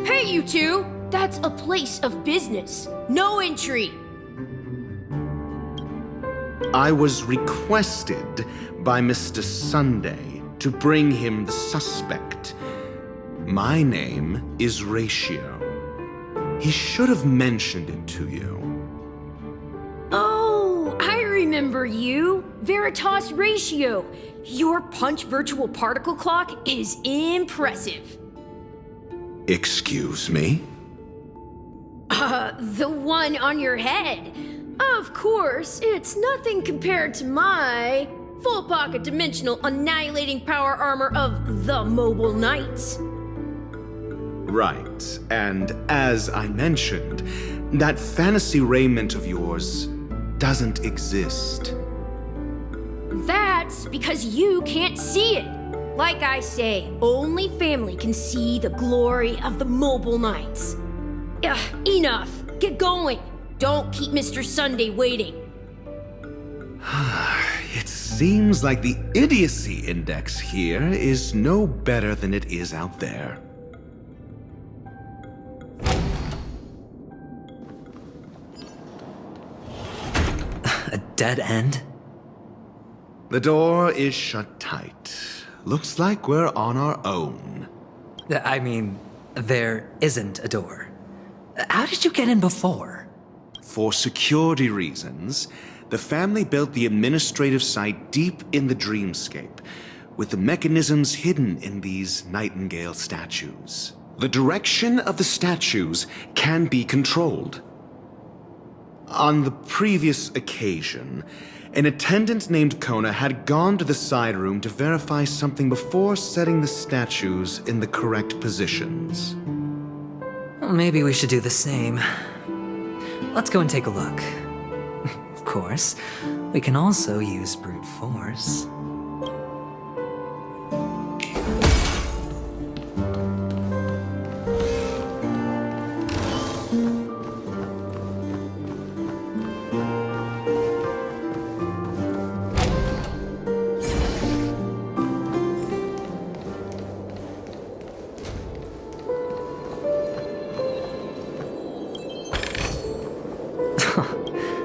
Hey, you two! That's a place of business. No entry. I was requested by Mr. Sunday to bring him the suspect. My name is Ratio. He should have mentioned it to you. Oh, I remember you. Veritas Ratio. Your punch virtual particle clock is impressive. Excuse me? The one on your head. Of course, it's nothing compared to my full pocket dimensional annihilating power armor of the Mobile Knights. Right, and as I mentioned, that fantasy raiment of yours doesn't exist. That's because you can't see it. Like I say, only family can see the glory of the Mobile Knights. Ugh, enough. Get going. Don't keep Mr. Sunday waiting. It seems like the idiocy index here is no better than it is out there. A dead end? The door is shut tight. Looks like we're on our own. I mean, there isn't a door. How did you get in before? For security reasons, the family built the administrative site deep in the dreamscape, with the mechanisms hidden in these nightingale statues. The direction of the statues can be controlled. On the previous occasion, an attendant named Kona had gone to the side room to verify something before setting the statues in the correct positions. Well, maybe we should do the same. Let's go and take a look. Of course, we can also use brute force.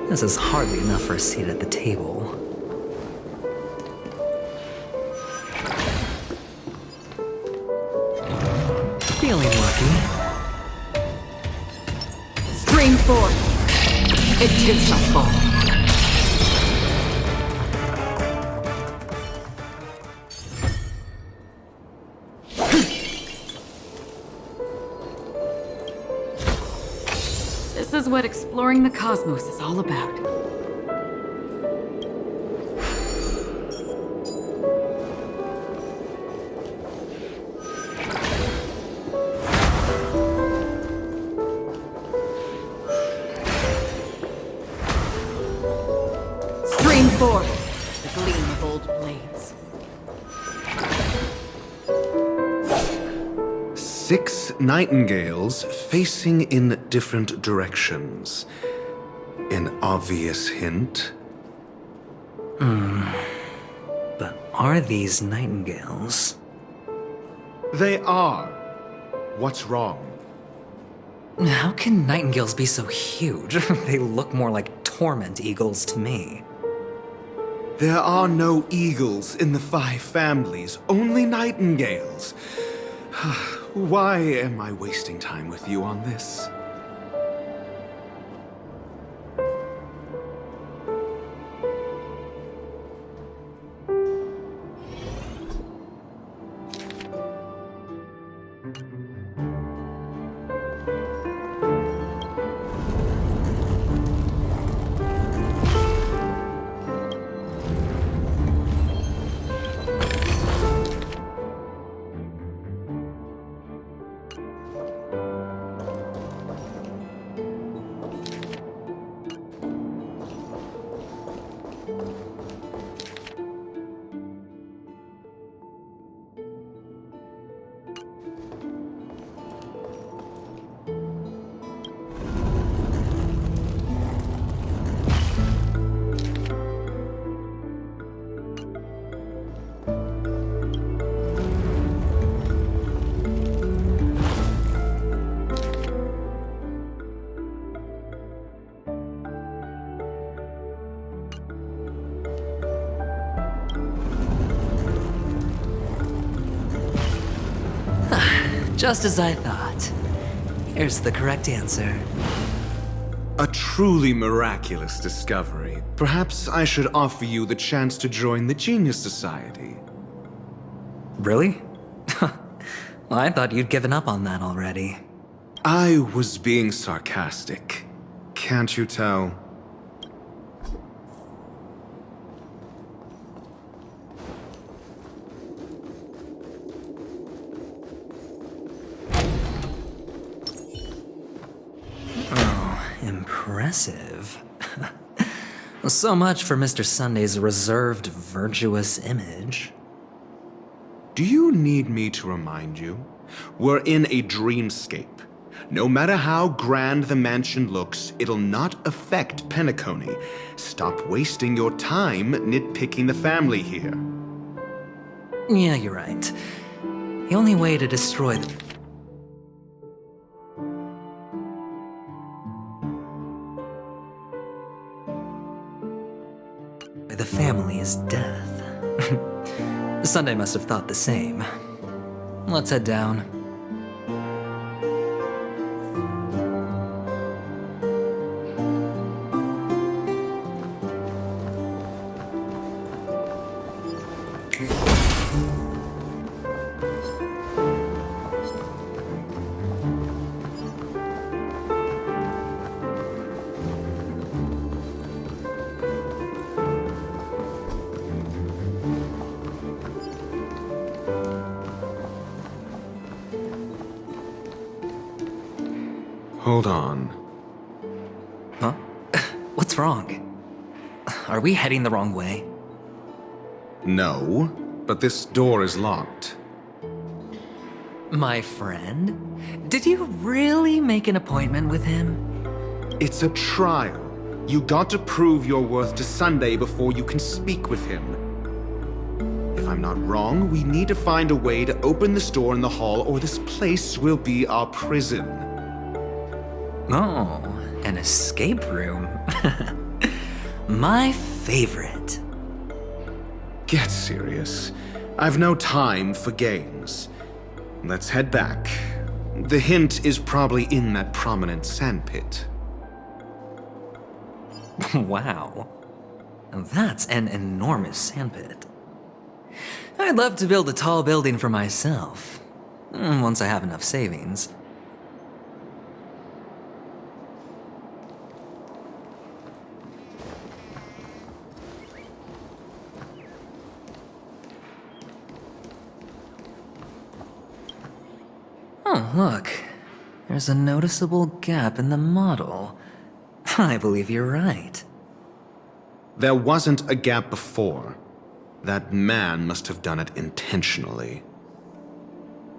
This is hardly enough for a seat at the table. Feeling lucky. Stream forth. It too shall fall. This is what exploring the cosmos is all about. Stream forth the gleam of old blades. 6 nightingales facing in different directions. An obvious hint. But are these nightingales? They are. What's wrong? How can nightingales be so huge? They look more like torment eagles to me. There are no eagles in the 5 families, only nightingales. Why am I wasting time with you on this? Just as I thought. Here's the correct answer. A truly miraculous discovery. Perhaps I should offer you the chance to join the Genius Society. Really? Well, I thought you'd given up on that already. I was being sarcastic. Can't you tell? Impressive. So much for Mr. Sunday's reserved, virtuous image. Do you need me to remind you? We're in a dreamscape. No matter how grand the mansion looks, it'll not affect Penacony. Stop wasting your time nitpicking the family here. Yeah, you're right. The only way to destroy the family is death. Sunday must have thought the same. Let's head down. Hold on. Huh? What's wrong? Are we heading the wrong way? No, but this door is locked. My friend? Did you really make an appointment with him? It's a trial. You got to prove your worth to Sunday before you can speak with him. If I'm not wrong, we need to find a way to open this door in the hall, or this place will be our prison. Oh, an escape room. My favorite. Get serious. I've no time for games. Let's head back. The hint is probably in that prominent sandpit. Wow. That's an enormous sandpit. I'd love to build a tall building for myself. Once I have enough savings. Oh, look. There's a noticeable gap in the model. I believe you're right. There wasn't a gap before. That man must have done it intentionally.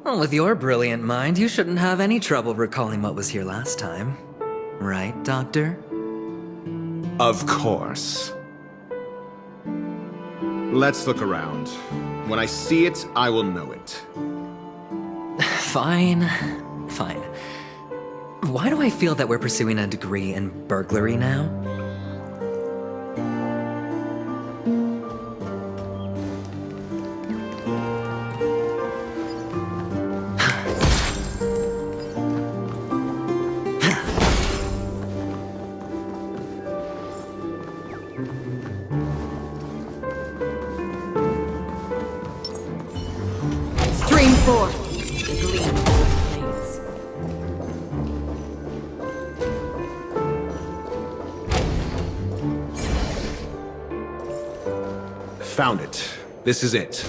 Well, with your brilliant mind, you shouldn't have any trouble recalling what was here last time. Right, Doctor? Of course. Let's look around. When I see it, I will know it. Fine. Fine. Why do I feel that we're pursuing a degree in burglary now? Stream forth the gleam of blades. Found it. This is it.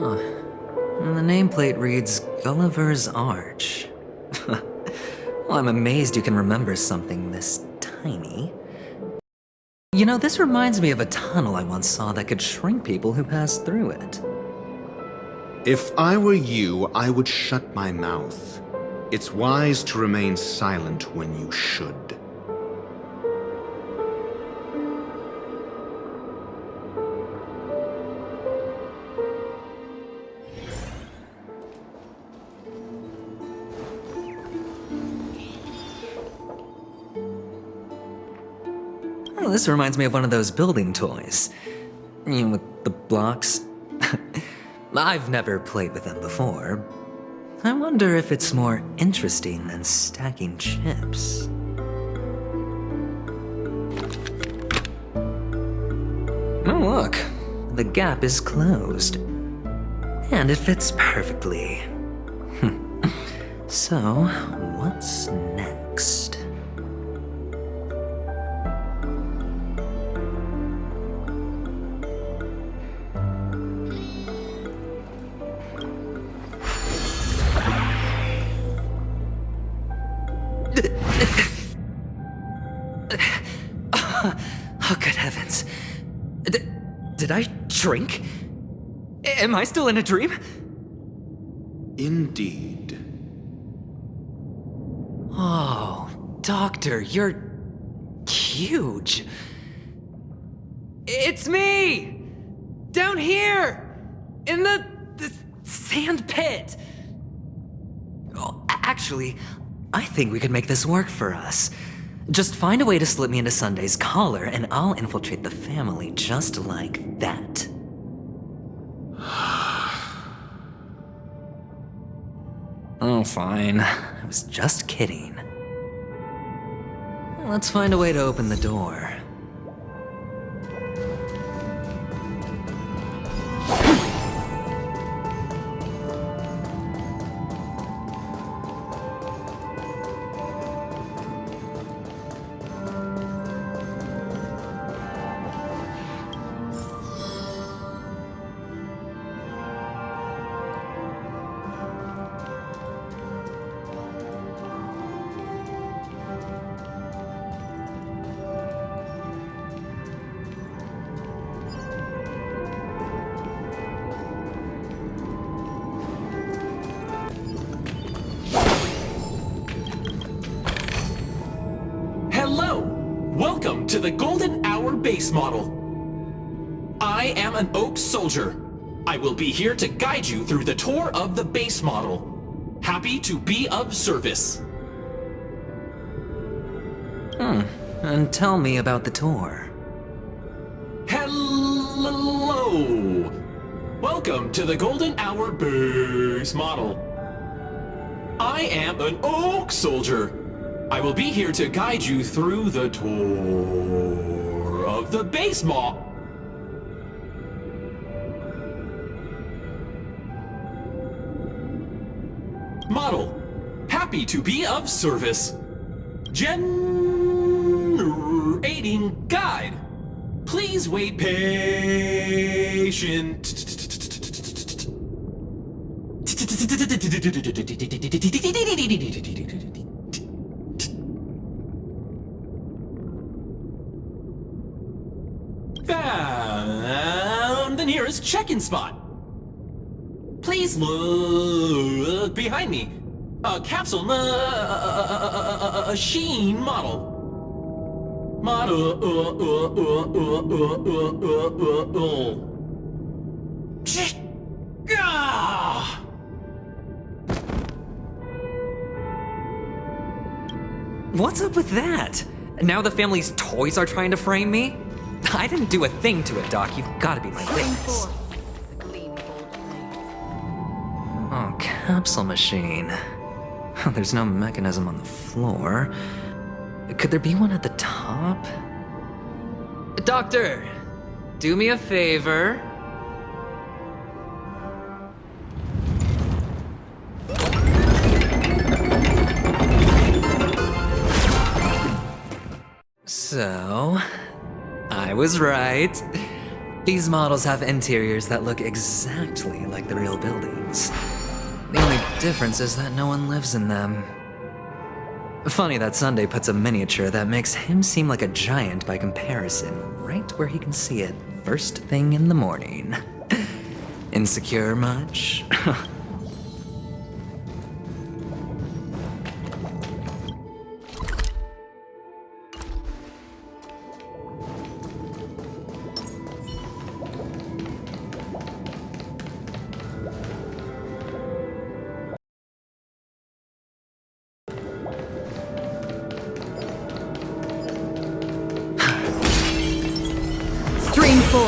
And the nameplate reads Gulliver's Arch. Well, I'm amazed you can remember something this tiny. You know, this reminds me of a tunnel I once saw that could shrink people who passed through it. If I were you, I would shut my mouth. It's wise to remain silent when you should. Oh, this reminds me of one of those building toys. You know, with the blocks. I've never played with them before. I wonder if it's more interesting than stacking chips. Oh, look. The gap is closed. And it fits perfectly. So, what's next? Oh, good heavens. Did I shrink? Am I still in a dream? Indeed. Oh, Doctor, you're huge. It's me! Down here! In the sand pit! Oh, actually, I think we could make this work for us. Just find a way to slip me into Sunday's collar, and I'll infiltrate the family just like that. Oh, fine. I was just kidding. Let's find a way to open the door. Welcome to the Golden Hour base model. I am an Oak Soldier. I will be here to guide you through the tour of the base model. Happy to be of service. And tell me about the tour. Hello! Welcome to the Golden Hour base model. I am an Oak Soldier. I will be here to guide you through the tour of the base model. Happy to be of service. Generating guide. Please wait patient. Found the nearest check-in spot. Please look behind me. A capsule machine model. What's up with that? Now the family's toys are trying to frame me? I didn't do a thing to it, Doc. You've got to be my witness. The gleam of old blades. Oh, capsule machine. There's no mechanism on the floor. Could there be one at the top? Doctor, do me a favor. So, I was right. These models have interiors that look exactly like the real buildings. The only difference is that no one lives in them. Funny that Sunday puts a miniature that makes him seem like a giant by comparison, right where he can see it first thing in the morning. Insecure much? Stream 4.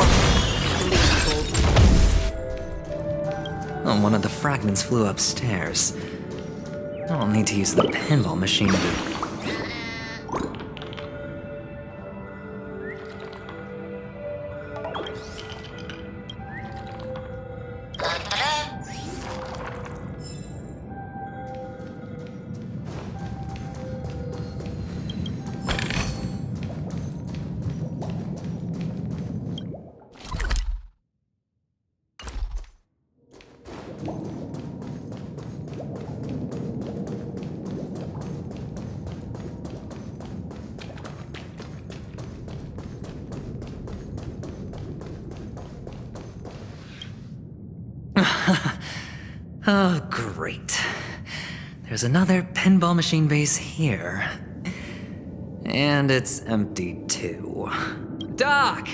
Oh, one of the fragments flew upstairs. I'll need to use the pinball machine to... Oh, great. There's another pinball machine base here. And it's empty too. Doc!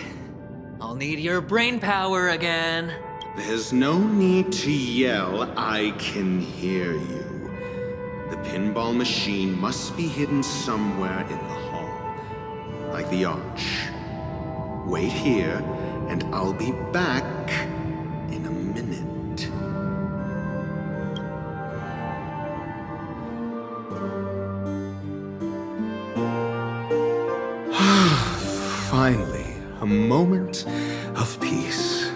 I'll need your brain power again. There's no need to yell, I can hear you. The pinball machine must be hidden somewhere in the hall, like the arch. Wait here, and I'll be back in a minute. Finally, a moment of peace.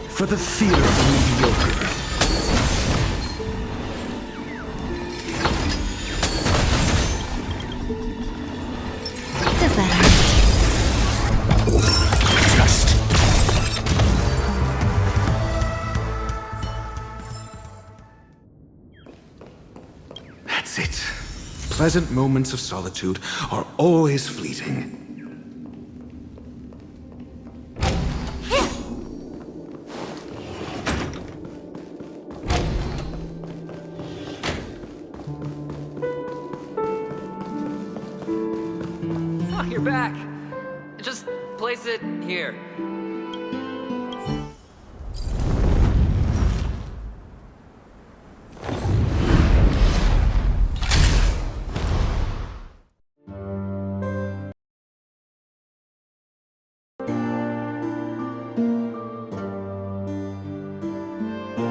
For the fear of the mediocre. Does that hurt? Just. That's it. Pleasant moments of solitude are always fleeting. Oh, you're back. Just place it here.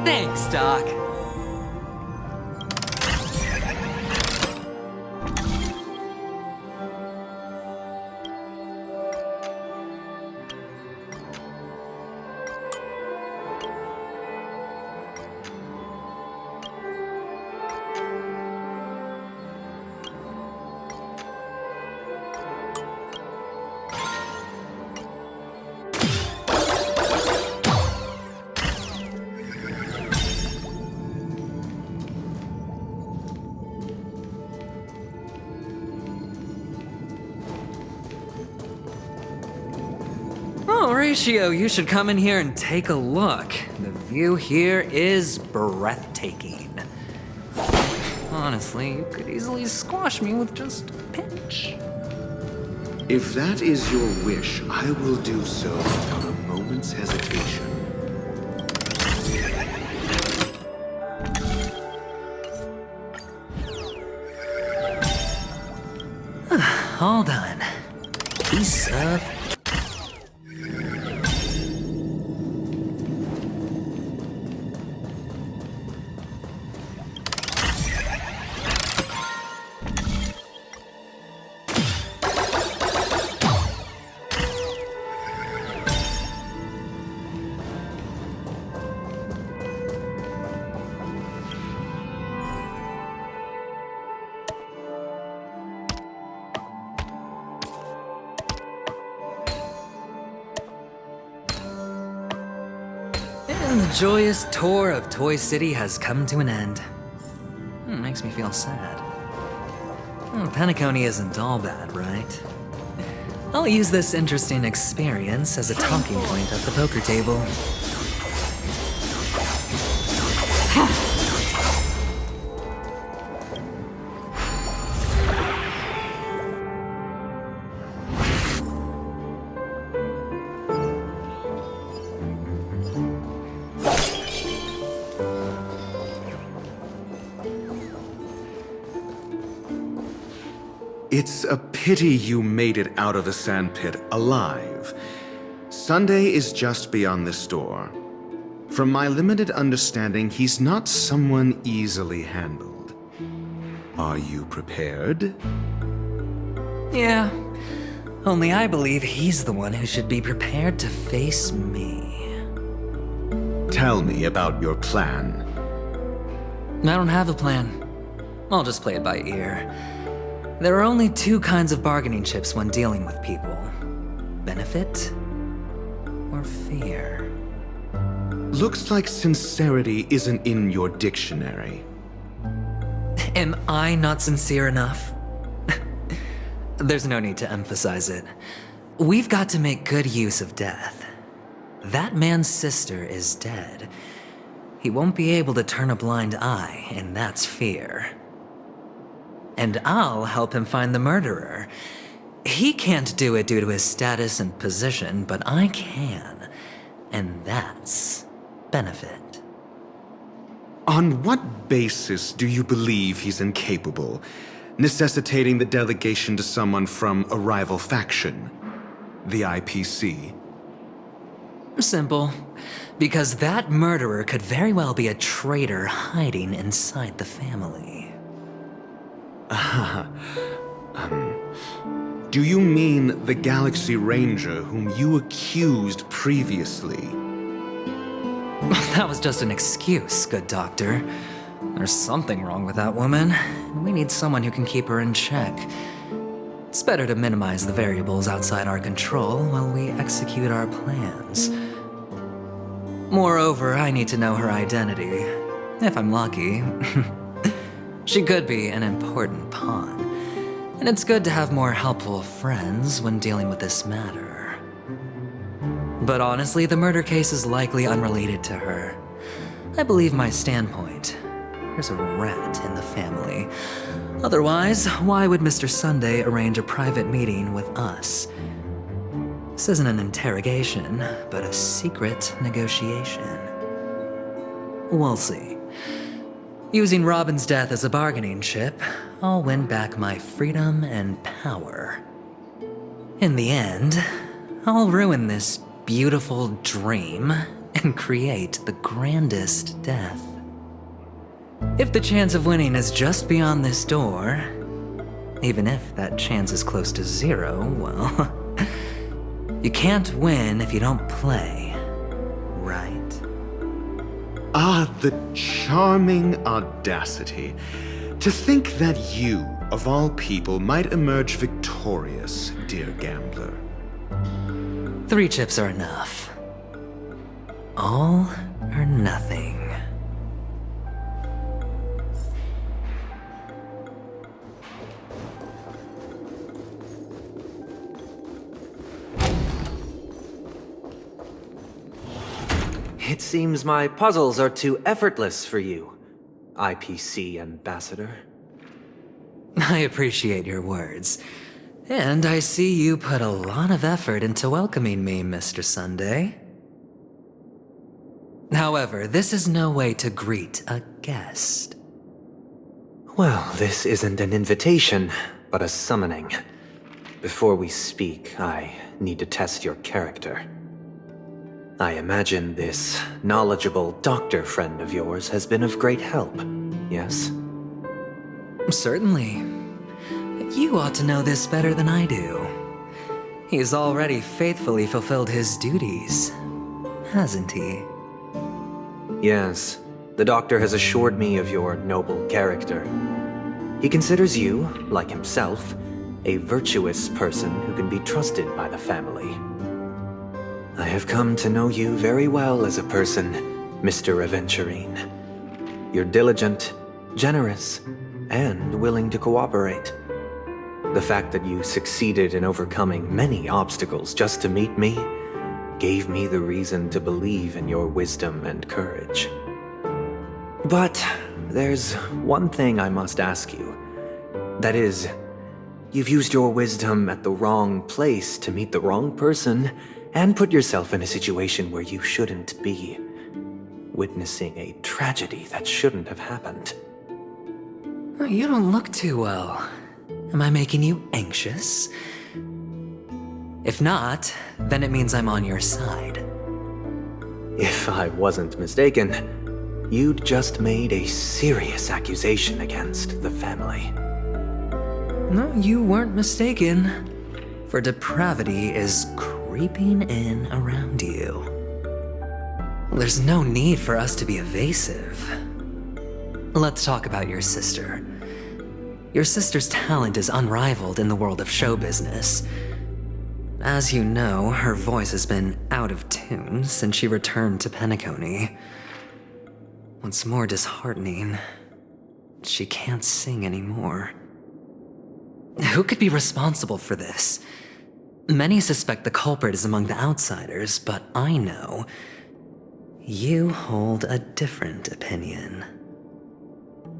Thanks, Doc. Oh, Ratio, you should come in here and take a look. The view here is breathtaking. Honestly, you could easily squash me with just a pinch. If that is your wish, I will do so without a moment's hesitation. All done. Piece of... The joyous tour of Toy City has come to an end. Makes me feel sad. Penacony isn't all bad, right? I'll use this interesting experience as a talking point at the poker table. It's a pity you made it out of the sandpit alive. Sunday is just beyond this door. From my limited understanding, he's not someone easily handled. Are you prepared? Yeah, only I believe he's the one who should be prepared to face me. Tell me about your plan. I don't have a plan. I'll just play it by ear. There are only two kinds of bargaining chips when dealing with people. Benefit or fear. Looks like sincerity isn't in your dictionary. Am I not sincere enough? There's no need to emphasize it. We've got to make good use of death. That man's sister is dead. He won't be able to turn a blind eye, and that's fear. And I'll help him find the murderer. He can't do it due to his status and position, but I can. And that's benefit. On what basis do you believe he's incapable, necessitating the delegation to someone from a rival faction? The IPC? Simple. Because that murderer could very well be a traitor hiding inside the family. Do you mean the Galaxy Ranger whom you accused previously? That was just an excuse, good doctor. There's something wrong with that woman, and we need someone who can keep her in check. It's better to minimize the variables outside our control while we execute our plans. Moreover, I need to know her identity. If I'm lucky. She could be an important pawn, and it's good to have more helpful friends when dealing with this matter. But honestly, the murder case is likely unrelated to her. I believe my standpoint. There's a rat in the family. Otherwise, why would Mr. Sunday arrange a private meeting with us? This isn't an interrogation, but a secret negotiation. We'll see. Using Robin's death as a bargaining chip, I'll win back my freedom and power. In the end, I'll ruin this beautiful dream and create the grandest death. If the chance of winning is just beyond this door, even if that chance is close to zero, well, you can't win if you don't play, right? Ah, the charming audacity. To think that you, of all people, might emerge victorious, dear gambler. 3 chips are enough. All or nothing. It seems my puzzles are too effortless for you, IPC Ambassador. I appreciate your words. And I see you put a lot of effort into welcoming me, Mr. Sunday. However, this is no way to greet a guest. Well, this isn't an invitation, but a summoning. Before we speak, I need to test your character. I imagine this knowledgeable doctor friend of yours has been of great help, yes? Certainly. You ought to know this better than I do. He's already faithfully fulfilled his duties, hasn't he? Yes, the doctor has assured me of your noble character. He considers you, like himself, a virtuous person who can be trusted by the family. I have come to know you very well as a person, Mr. Aventurine. You're diligent, generous, and willing to cooperate. The fact that you succeeded in overcoming many obstacles just to meet me gave me the reason to believe in your wisdom and courage. But there's one thing I must ask you. That is, you've used your wisdom at the wrong place to meet the wrong person and put yourself in a situation where you shouldn't be, witnessing a tragedy that shouldn't have happened. You don't look too well. Am I making you anxious? If not, then it means I'm on your side. If I wasn't mistaken, you'd just made a serious accusation against the family. No, you weren't mistaken. For depravity is creeping in around you. There's no need for us to be evasive. Let's talk about your sister. Your sister's talent is unrivaled in the world of show business. As you know, her voice has been out of tune since she returned to Penacony. What's more disheartening, she can't sing anymore. Who could be responsible for this? Many suspect the culprit is among the outsiders, but I know you hold a different opinion.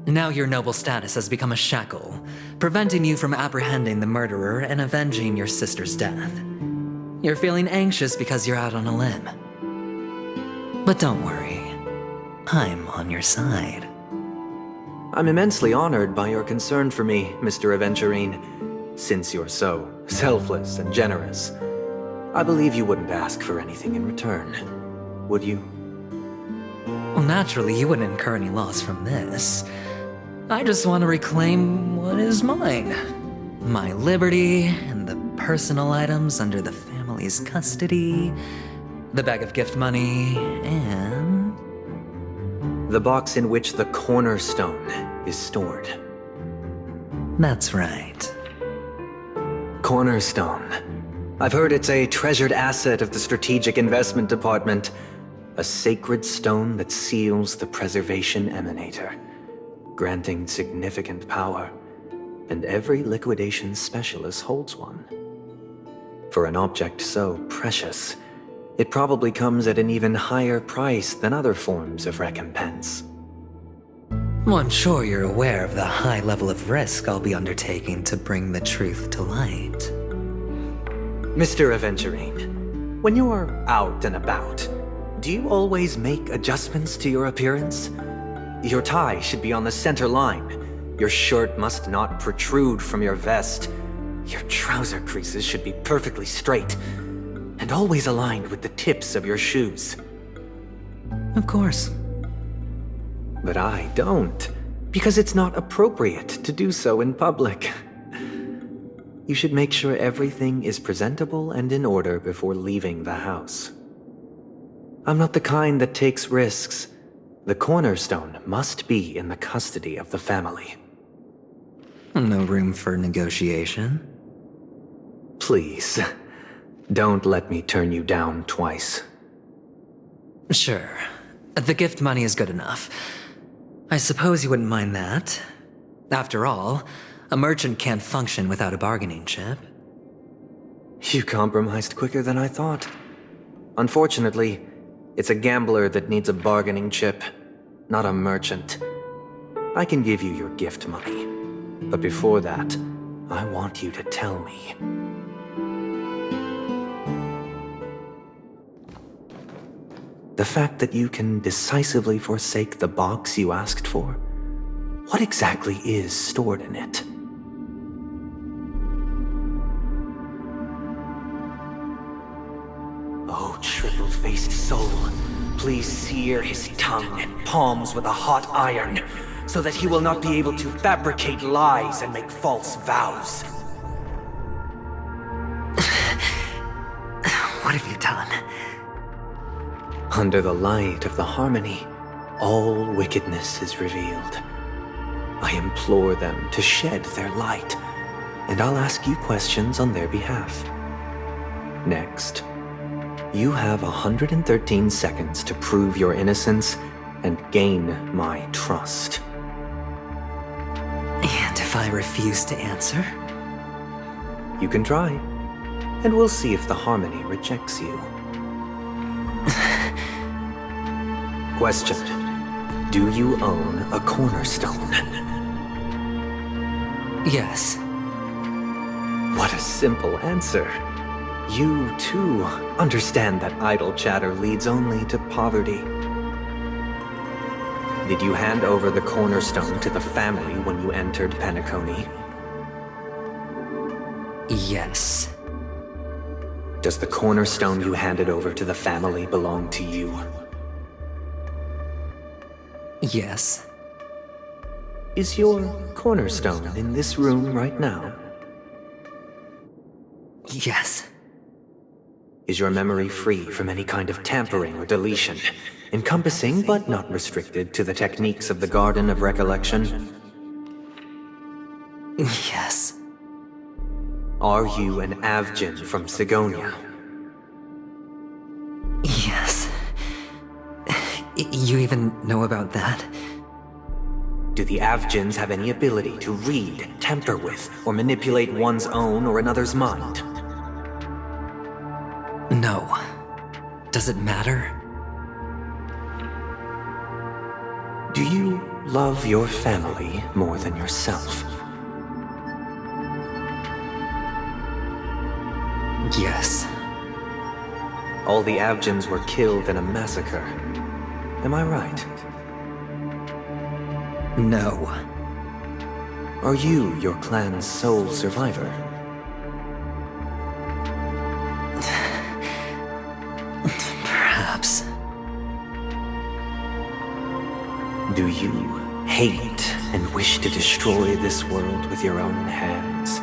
Now your noble status has become a shackle, preventing you from apprehending the murderer and avenging your sister's death. You're feeling anxious because you're out on a limb. But don't worry, I'm on your side. I'm immensely honored by your concern for me, Mr. Aventurine. Since you're so selfless and generous, I believe you wouldn't ask for anything in return, would you? Well, naturally, you wouldn't incur any loss from this. I just want to reclaim what is mine. My liberty and the personal items under the family's custody, the bag of gift money, and... the box in which the cornerstone is stored. That's right. Cornerstone. I've heard it's a treasured asset of the Strategic Investment Department. A sacred stone that seals the Preservation Emanator, granting significant power, and every liquidation specialist holds one. For an object so precious, it probably comes at an even higher price than other forms of recompense. Well, I'm sure you're aware of the high level of risk I'll be undertaking to bring the truth to light. Mr. Aventurine, when you're out and about, do you always make adjustments to your appearance? Your tie should be on the center line. Your shirt must not protrude from your vest. Your trouser creases should be perfectly straight, and always aligned with the tips of your shoes. Of course. But I don't, because it's not appropriate to do so in public. You should make sure everything is presentable and in order before leaving the house. I'm not the kind that takes risks. The cornerstone must be in the custody of the family. No room for negotiation. Please, don't let me turn you down twice. Sure. The gift money is good enough. I suppose you wouldn't mind that. After all, a merchant can't function without a bargaining chip. You compromised quicker than I thought. Unfortunately, it's a gambler that needs a bargaining chip, not a merchant. I can give you your gift money, but before that, I want you to tell me. The fact that you can decisively forsake the box you asked for, what exactly is stored in it? Oh, triple-faced soul, please sear his tongue and palms with a hot iron, so that he will not be able to fabricate lies and make false vows. What have you done? Under the light of the harmony, all wickedness is revealed. I implore them to shed their light, and I'll ask you questions on their behalf. Next, You have 113 seconds to prove your innocence and gain my trust. And if I refuse to answer? You can try, and we'll see if the Harmony rejects you. Question. Do you own a cornerstone? Yes. What a simple answer. You, too, understand that idle chatter leads only to poverty. Did you hand over the cornerstone to the family when you entered Penacony? Yes. Does the cornerstone you handed over to the family belong to you? Yes. Is your cornerstone in this room right now? Yes. Is your memory free from any kind of tampering or deletion, encompassing but not restricted to the techniques of the Garden of Recollection? Yes. Are you an Avgin from Sigonia? Yes. You even know about that? Do the Avgins have any ability to read, tamper with, or manipulate one's own or another's mind? No. Does it matter? Do you love your family more than yourself? Yes. All the Avgins were killed in a massacre. Am I right? No. Are you your clan's sole survivor? Perhaps. Do you hate and wish to destroy this world with your own hands?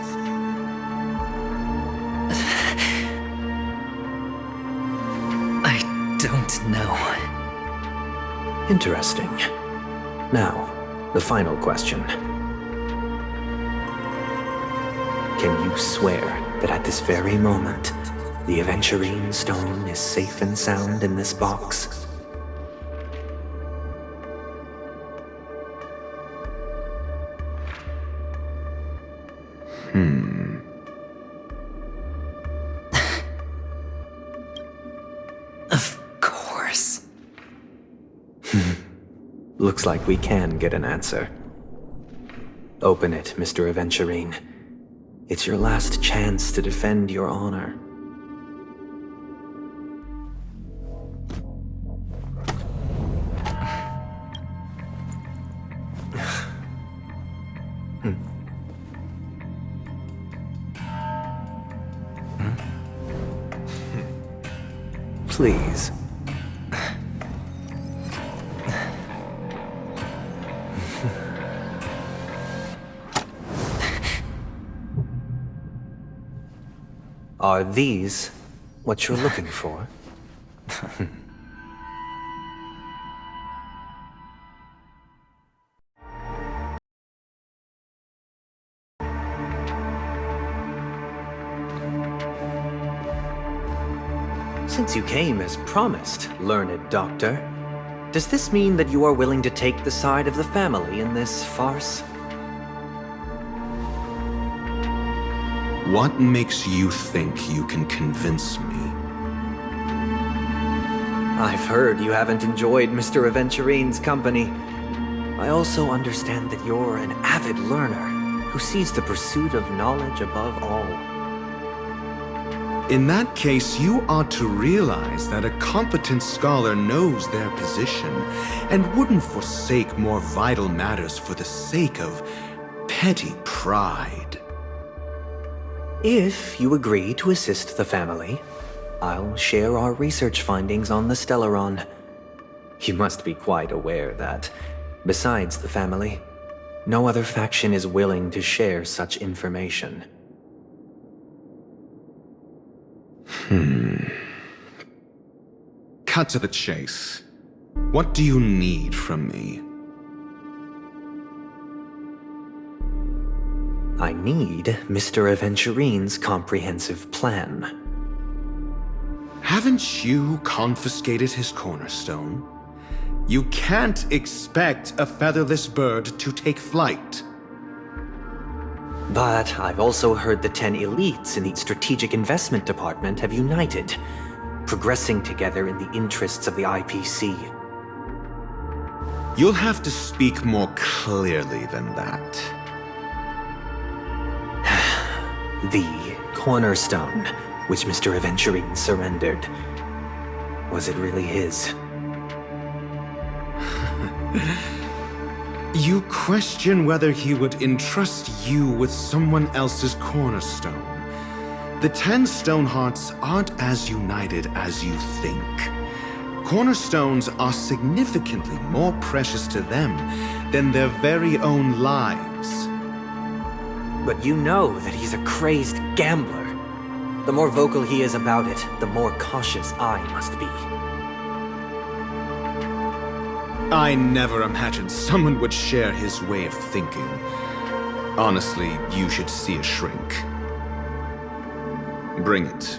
I don't know. Interesting. Now, the final question. Can you swear that at this very moment, the Aventurine stone is safe and sound in this box? Of course. Looks like we can get an answer. Open it, Mr. Aventurine. It's your last chance to defend your honor. Please. Are these what you're looking for? Since you came as promised, learned doctor, does this mean that you are willing to take the side of the family in this farce? What makes you think you can convince me? I've heard you haven't enjoyed Mr. Aventurine's company. I also understand that you're an avid learner who sees the pursuit of knowledge above all. In that case, you ought to realize that a competent scholar knows their position and wouldn't forsake more vital matters for the sake of petty pride. If you agree to assist the family, I'll share our research findings on the Stellaron. You must be quite aware that, besides the family, no other faction is willing to share such information. Cut to the chase. What do you need from me? I need Mr. Aventurine's comprehensive plan. Haven't you confiscated his cornerstone? You can't expect a featherless bird to take flight. But I've also heard the 10 elites in the Strategic Investment Department have united, progressing together in the interests of the IPC. You'll have to speak more clearly than that. The cornerstone, which Mr. Aventurine surrendered. Was it really his? You question whether he would entrust you with someone else's cornerstone. The 10 Stonehearts aren't as united as you think. Cornerstones are significantly more precious to them than their very own lives. But you know that he's a crazed gambler. The more vocal he is about it, the more cautious I must be. I never imagined someone would share his way of thinking. Honestly, you should see a shrink. Bring it.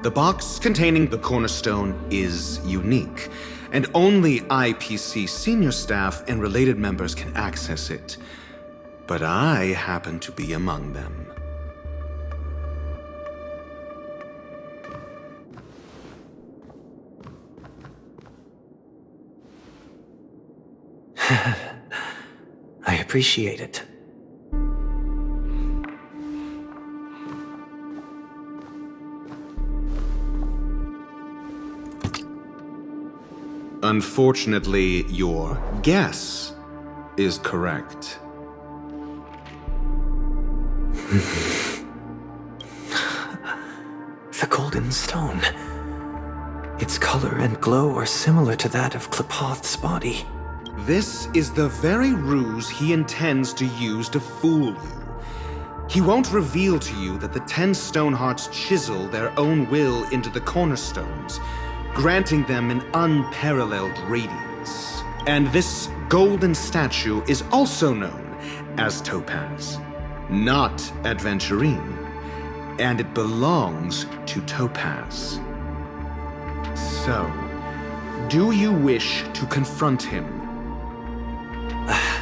The box containing the cornerstone is unique, and only IPC senior staff and related members can access it. But I happen to be among them. I appreciate it. Unfortunately, your guess is correct. The golden stone. Its color and glow are similar to that of Klepoth's body. This is the very ruse he intends to use to fool you. He won't reveal to you that the 10 Stonehearts chisel their own will into the cornerstones, granting them an unparalleled radiance. And this golden statue is also known as Topaz, not Adventurine, and it belongs to Topaz. So, do you wish to confront him?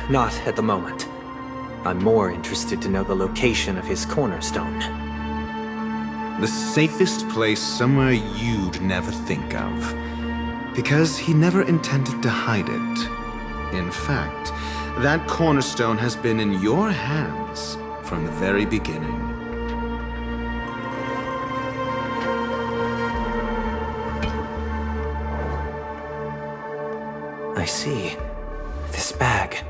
Not at the moment. I'm more interested to know the location of his cornerstone. The safest place somewhere you'd never think of. Because he never intended to hide it. In fact, that cornerstone has been in your hands from the very beginning. I see. This bag.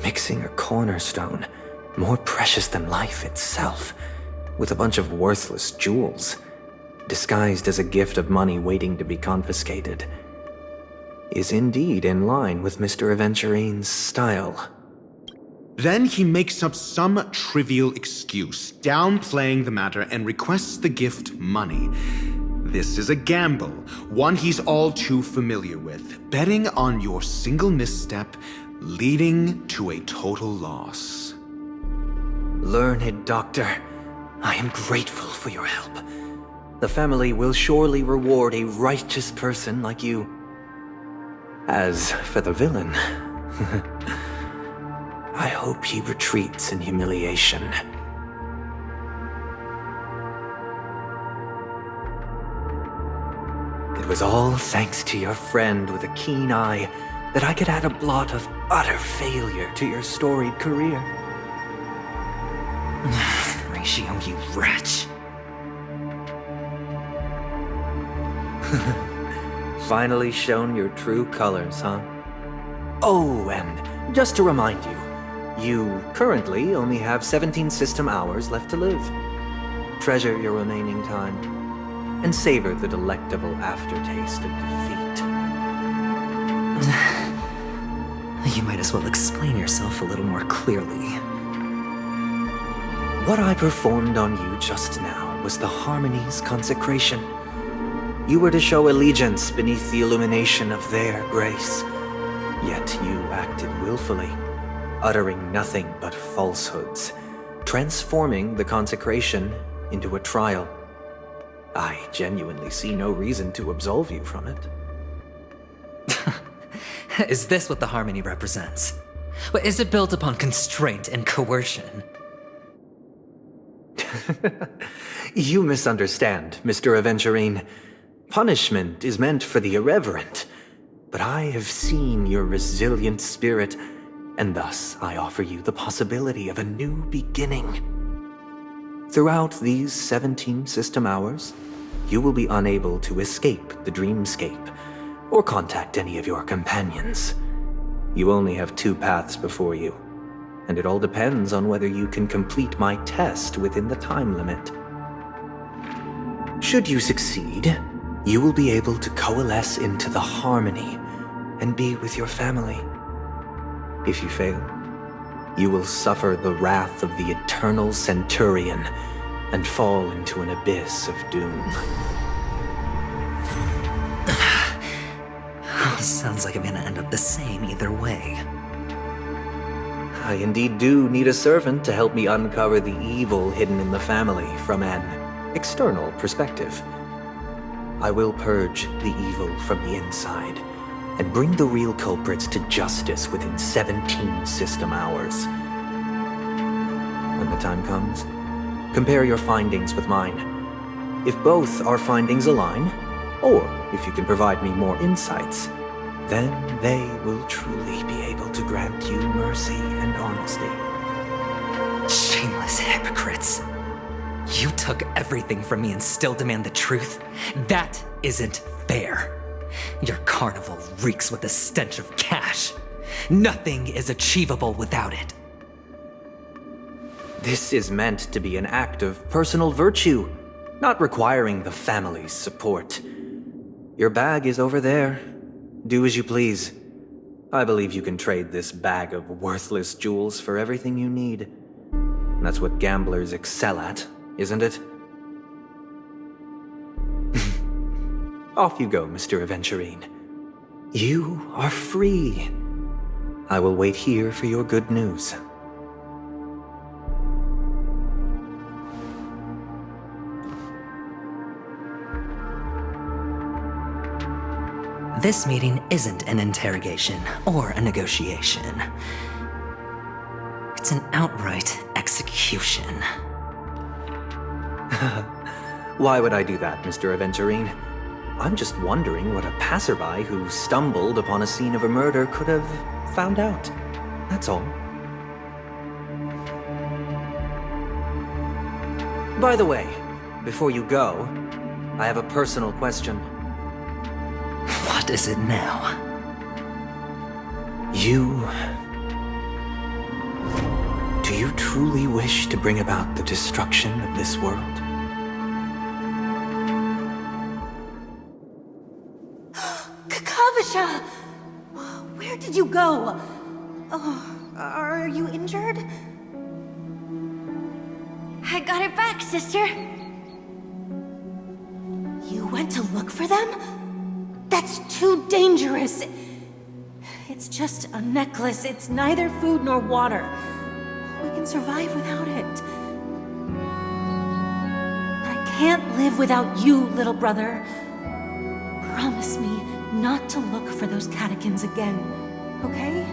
Mixing a cornerstone, more precious than life itself, with a bunch of worthless jewels, disguised as a gift of money waiting to be confiscated, is indeed in line with Mr. Aventurine's style. Then he makes up some trivial excuse, downplaying the matter, and requests the gift money. This is a gamble, one he's all too familiar with, betting on your single misstep, leading to a total loss. Learned doctor, I am grateful for your help. The family will surely reward a righteous person like you. As for the villain, I hope he retreats in humiliation. It was all thanks to your friend with a keen eye that I could add a blot of utter failure to your storied career. Ratio, you wretch. Finally shown your true colors, huh? Oh, and just to remind you, you currently only have 17 system hours left to live. Treasure your remaining time, and savor the delectable aftertaste of defeat. You might as well explain yourself a little more clearly. What I performed on you just now was the Harmony's consecration. You were to show allegiance beneath the illumination of their grace. Yet you acted willfully, uttering nothing but falsehoods, transforming the consecration into a trial. I genuinely see no reason to absolve you from it. Is this what the harmony represents? Is it built upon constraint and coercion? You misunderstand, Mr. Aventurine. Punishment is meant for the irreverent, but I have seen your resilient spirit, and thus I offer you the possibility of a new beginning. Throughout these 17 system hours, you will be unable to escape the dreamscape or contact any of your companions. You only have 2 paths before you, and it all depends on whether you can complete my test within the time limit. Should you succeed, you will be able to coalesce into the harmony and be with your family. If you fail, you will suffer the wrath of the eternal Centurion and fall into an abyss of doom. Sounds like I'm gonna end up the same either way. I indeed do need a servant to help me uncover the evil hidden in the family from an external perspective. I will purge the evil from the inside and bring the real culprits to justice within 17 system hours. When the time comes, compare your findings with mine. If both our findings align, or if you can provide me more insights, then they will truly be able to grant you mercy and honesty. Shameless hypocrites. You took everything from me and still demand the truth? That isn't fair. Your carnival reeks with the stench of cash. Nothing is achievable without it. This is meant to be an act of personal virtue, not requiring the family's support. Your bag is over there. Do as you please. I believe you can trade this bag of worthless jewels for everything you need. That's what gamblers excel at, isn't it? Off you go, Mr. Aventurine. You are free. I will wait here for your good news. This meeting isn't an interrogation or a negotiation. It's an outright execution. Why would I do that, Mr. Aventurine? I'm just wondering what a passerby who stumbled upon a scene of a murder could have found out. That's all. By the way, before you go, I have a personal question. What is it now? Do you truly wish to bring about the destruction of this world? Kakavasha! Where did you go? Oh, are you injured? I got it back, sister. You went to look for them? That's too dangerous. It's just a necklace. It's neither food nor water. We can survive without it. But I can't live without you, little brother. Promise me not to look for those catechins again, okay?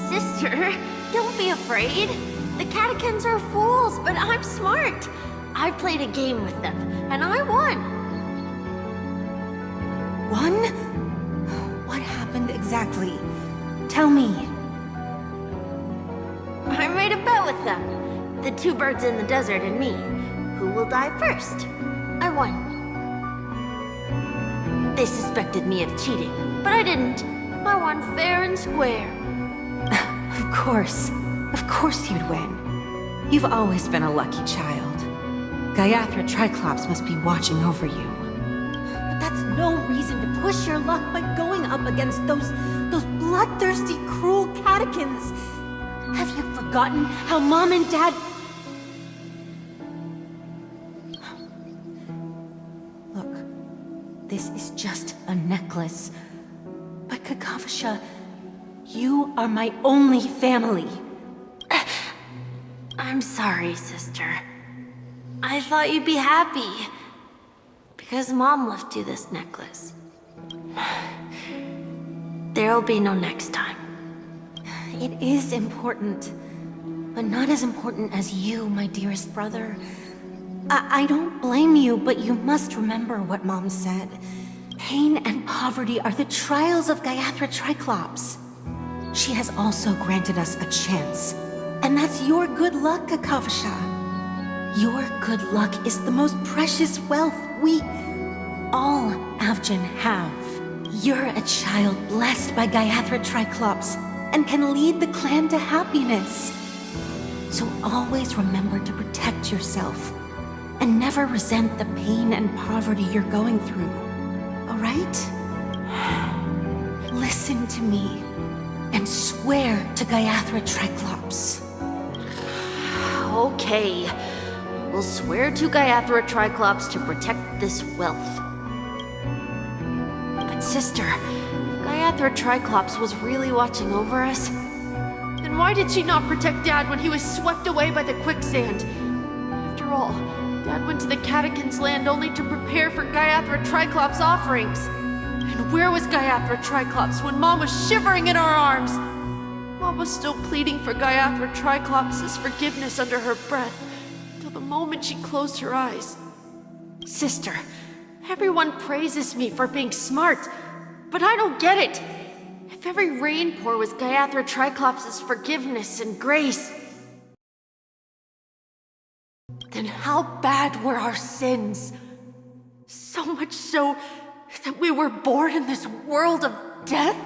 Sister, don't be afraid. The catechins are fools, but I'm smart. I played a game with them, and I won. One? What happened exactly? Tell me. I made a bet with them. The 2 birds in the desert and me. Who will die first? I won. They suspected me of cheating, but I didn't. I won fair and square. Of course. Of course you'd win. You've always been a lucky child. Gaiathra Triclops must be watching over you. But that's no reason to push your luck by going up against those bloodthirsty, cruel catechins. Have you forgotten how Mom and Dad... Look, this is just a necklace. But Kakavasha, you are my only family. I'm sorry, sister. I thought you'd be happy. Because Mom left you this necklace. There'll be no next time. It is important, but not as important as you, my dearest brother. I don't blame you, but you must remember what Mom said. Pain and poverty are the trials of Gaiathra Triclops. She has also granted us a chance, and that's your good luck, Akavasha. Your good luck is the most precious wealth we, all Avgin, have. You're a child blessed by Gaiathra Triclops, and can lead the clan to happiness. So always remember to protect yourself, and never resent the pain and poverty you're going through, all right? Listen to me, and swear to Gaiathra Triclops. Okay. We'll swear to Gaiathra Triclops to protect this wealth. But sister, if Gaiathra Triclops was really watching over us, then why did she not protect Dad when he was swept away by the quicksand? After all, Dad went to the Catechins' land only to prepare for Gaiathra Triclops' offerings. And where was Gaiathra Triclops when Mom was shivering in our arms? Mom was still pleading for Gaiathra Triclops' forgiveness under her breath, until the moment she closed her eyes. Sister, everyone praises me for being smart, but I don't get it. If every rain pour was Gaiathra Triclops' forgiveness and grace, then how bad were our sins? So much so that we were born in this world of death?